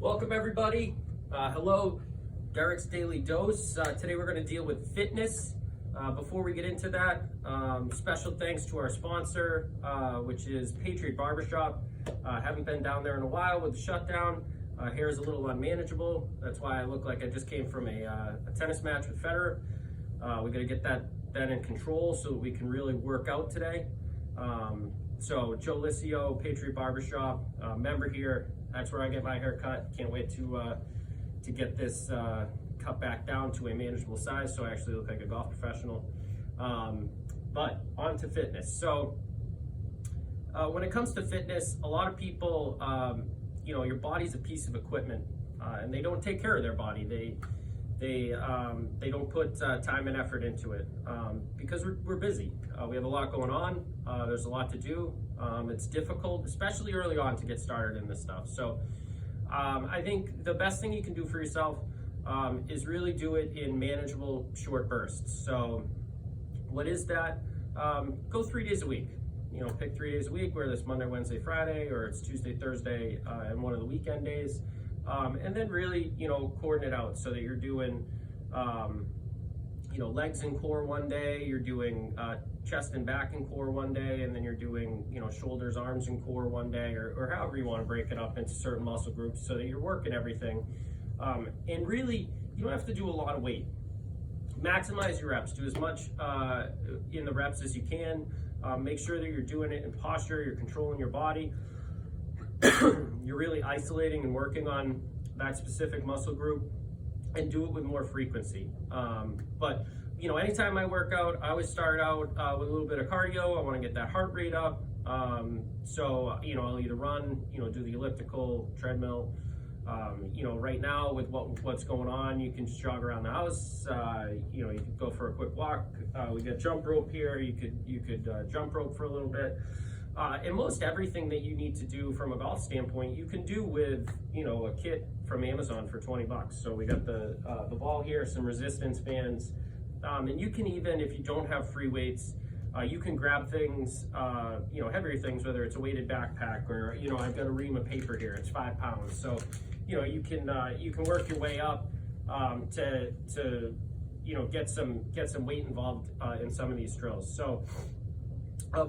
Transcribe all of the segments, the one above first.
Welcome everybody. Hello, Derick's Daily Dose. Today we're going to deal with fitness. Before we get into that, special thanks to our sponsor, which is Patriot Barbershop. Haven't been down there in a while with the shutdown. Hair is a little unmanageable. That's why I look like I just came from a tennis match with Federer. We got to get that in control so that we can really work out today. So Joe Licio, Patriot Barbershop, member here. That's where I get my hair cut. Can't wait to get this cut back down to a manageable size so I actually look like a golf professional. But on to fitness. So when it comes to fitness, a lot of people, your body's a piece of equipment, and they don't take care of their body. They don't put time and effort into it because we're busy. We have a lot going on. There's a lot to do. It's difficult, especially early on, to get started in this stuff. So I think the best thing you can do for yourself is really do it in manageable short bursts. So what is that? Go 3 days a week. Pick 3 days a week, whether it's Monday, Wednesday, Friday, or it's Tuesday, Thursday, and one of the weekend days. And then really, coordinate out so that you're doing, legs and core one day, you're doing chest and back and core one day, and then you're doing, shoulders, arms, and core one day, or however you want to break it up into certain muscle groups so that you're working everything. And really, you don't have to do a lot of weight. Maximize your reps. Do as much in the reps as you can. Make sure that you're doing it in posture, you're controlling your body. You're really isolating and working on that specific muscle group, and do it with more frequency. But anytime I work out, I always start out with a little bit of cardio. I want to get that heart rate up. So I'll either run, do the elliptical, treadmill. Right now with what's going on, you can just jog around the house. You could go for a quick walk. We got jump rope here. You could jump rope for a little bit. And most everything that you need to do from a golf standpoint, you can do with, a kit from Amazon for 20 bucks. So we got the ball here, some resistance bands, and you can even, if you don't have free weights, you can grab things, heavier things, whether it's a weighted backpack or, I've got a ream of paper here, it's 5 pounds. So, you can work your way up to get some weight involved in some of these drills. So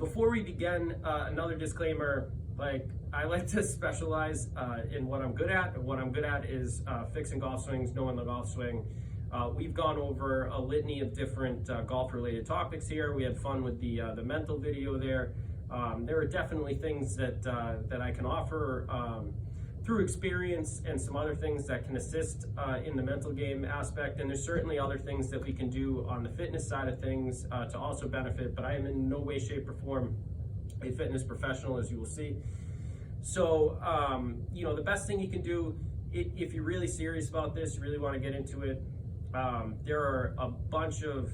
before we begin, another disclaimer, I like to specialize in what I'm good at. And what I'm good at is fixing golf swings, knowing the golf swing. We've gone over a litany of different golf-related topics here. We had fun with the mental video there. There are definitely things that I can offer through experience, and some other things that can assist in the mental game aspect. And there's certainly other things that we can do on the fitness side of things to also benefit, but I am in no way, shape, or form a fitness professional, as you will see. So, the best thing you can do, if you're really serious about this, you really want to get into it, there are a bunch of,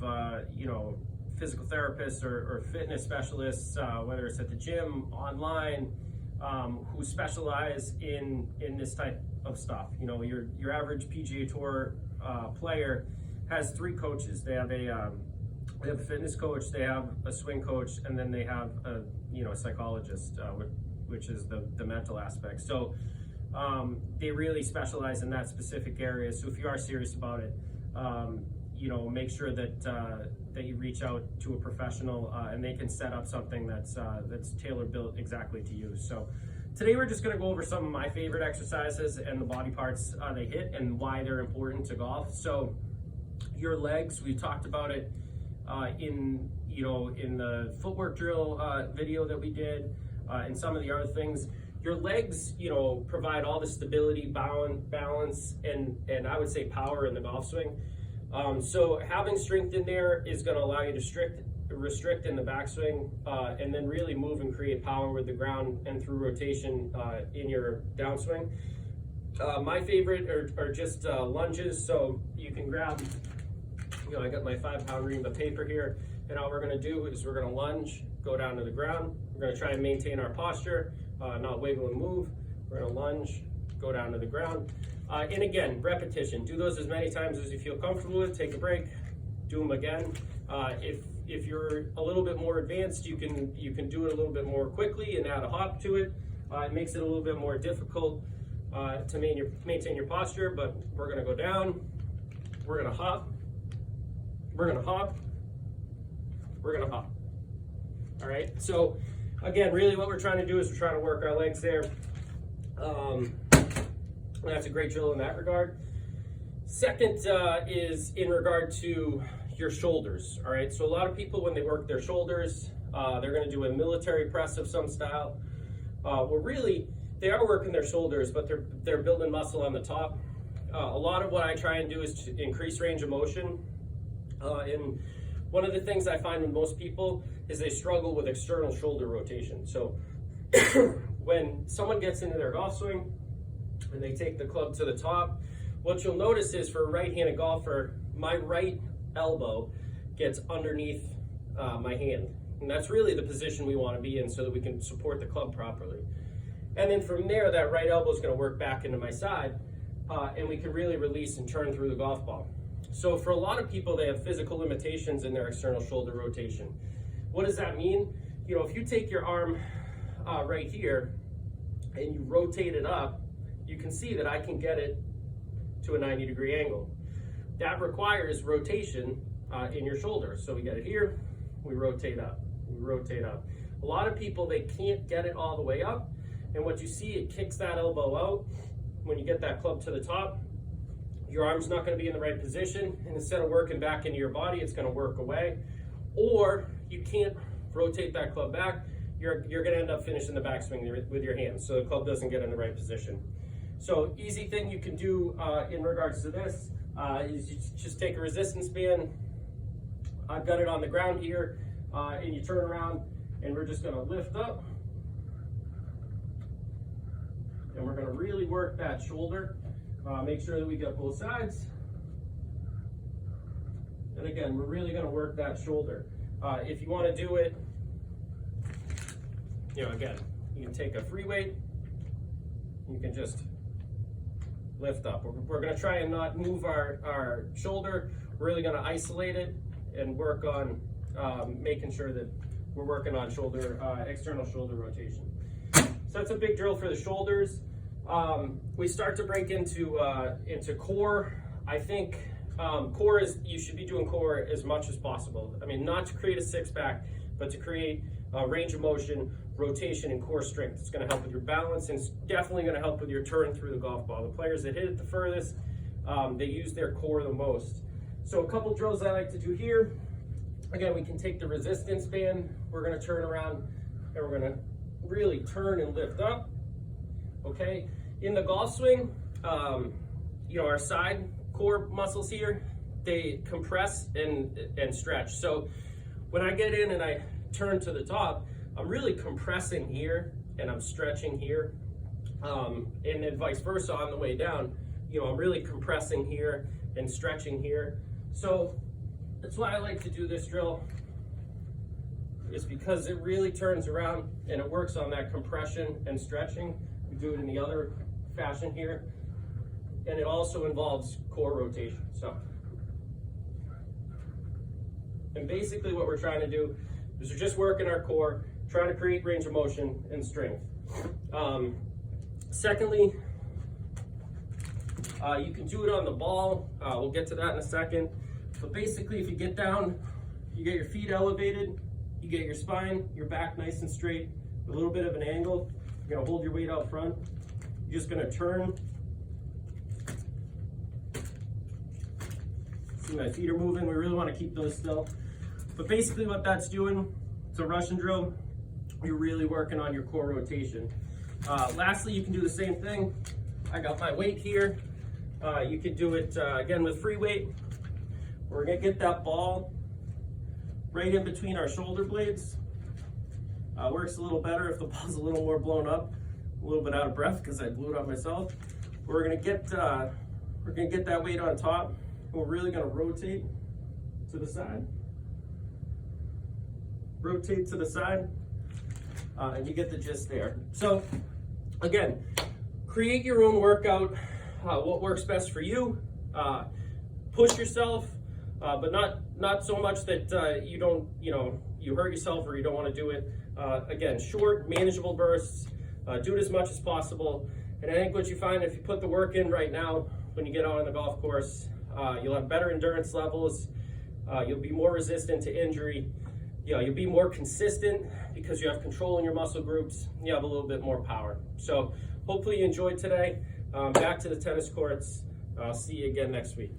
physical therapists or fitness specialists, whether it's at the gym, online, who specialize in this type of stuff. Your average PGA Tour player has 3 coaches. They have a fitness coach, they have a swing coach, and then they have a psychologist, which is the mental aspect. So they really specialize in that specific area. So if you are serious about it, make sure that you reach out to a professional, and they can set up something that's tailor built exactly to you. So today we're just going to go over some of my favorite exercises and the body parts they hit and why they're important to golf. So your legs, we talked about it in the footwork drill video that we did, and some of the other things. Your legs, provide all the stability, balance, and I would say power in the golf swing. So having strength in there is going to allow you to restrict in the backswing, and then really move and create power with the ground and through rotation in your downswing. My favorite are just lunges. So you can grab, I got my 5 pound ream of paper here, and all we're going to do is we're going to lunge, go down to the ground. We're going to try and maintain our posture, not wiggle and move. We're going to lunge, go down to the ground. And again, repetition. Do those as many times as you feel comfortable with. Take a break, do them again. If you're a little bit more advanced, you can do it a little bit more quickly and add a hop to it. It makes it a little bit more difficult to maintain your posture, but we're gonna go down, we're gonna hop, we're gonna hop, we're gonna hop. All right, so again, really what we're trying to do is we're trying to work our legs there. That's a great drill in that regard. Second is in regard to your shoulders. All right, so a lot of people, when they work their shoulders, they're gonna do a military press of some style. Well, really, they are working their shoulders, but they're building muscle on the top. A lot of what I try and do is to increase range of motion. And one of the things I find with most people is they struggle with external shoulder rotation. So when someone gets into their golf swing and they take the club to the top, what you'll notice is for a right-handed golfer, my right elbow gets underneath my hand. And that's really the position we want to be in so that we can support the club properly. And then from there, that right elbow is going to work back into my side, and we can really release and turn through the golf ball. So for a lot of people, they have physical limitations in their external shoulder rotation. What does that mean? You know, if you take your arm right here and you rotate it up, you can see that I can get it to a 90-degree angle. That requires rotation in your shoulder. So we get it here, we rotate up, we rotate up. A lot of people, they can't get it all the way up. And what you see, it kicks that elbow out. When you get that club to the top, your arm's not going to be in the right position, and instead of working back into your body, it's going to work away. Or you can't rotate that club back, you're going to end up finishing the backswing with your hands, so the club doesn't get in the right position. So easy thing you can do in regards to this is you just take a resistance band. I've got it on the ground here, and you turn around, and we're just going to lift up. And we're going to really work that shoulder. Make sure that we get both sides. And again, we're really going to work that shoulder. If you want to do it, you know, again, you can take a free weight. You can just lift up. We're going to try and not move our shoulder. We're really going to isolate it and work on making sure that we're working on external shoulder rotation. So that's a big drill for the shoulders. We start to break into core. I think core is, you should be doing core as much as possible. I mean, not to create a six-pack, but to create range of motion, rotation, and core strength. It's going to help with your balance, and it's definitely going to help with your turn through the golf ball. The players that hit it the furthest, they use their core the most. So a couple drills I like to do here. Again, we can take the resistance band. We're going to turn around, and we're going to really turn and lift up. Okay, in the golf swing, you know, our side core muscles here, they compress and stretch. So when I get in and I turn to the top, I'm really compressing here and I'm stretching here, and then vice versa on the way down. You know, I'm really compressing here and stretching here. So that's why I like to do this drill, is because it really turns around and it works on that compression and stretching. We do it in the other fashion here, and it also involves core rotation. So, and basically what we're trying to do is we're just working our core, trying to create range of motion and strength. Secondly, you can do it on the ball. We'll get to that in a second. But basically, if you get down, you get your feet elevated, you get your spine, your back nice and straight, with a little bit of an angle. You're gonna hold your weight out front. You're just gonna turn. See, my feet are moving. We really wanna keep those still. But basically what that's doing, it's a Russian drill. You're really working on your core rotation. Lastly, you can do the same thing. I got my weight here. You could do it again with free weight. We're gonna get that ball right in between our shoulder blades. Works a little better if the ball's a little more blown up, a little bit out of breath because I blew it up myself. We're gonna get that weight on top, and we're really gonna rotate to the side. Rotate to the side, and you get the gist there. So again, create your own workout, what works best for you. Push yourself, but not so much that you hurt yourself or you don't want to do it. Again, short, manageable bursts. Do it as much as possible, And I think what you find if you put the work in right now, when you get out on the golf course, you'll have better endurance levels, you'll be more resistant to injury, you'll be more consistent because you have control in your muscle groups, you have a little bit more power. So hopefully you enjoyed today. Back to the tennis courts. I'll see you again next week.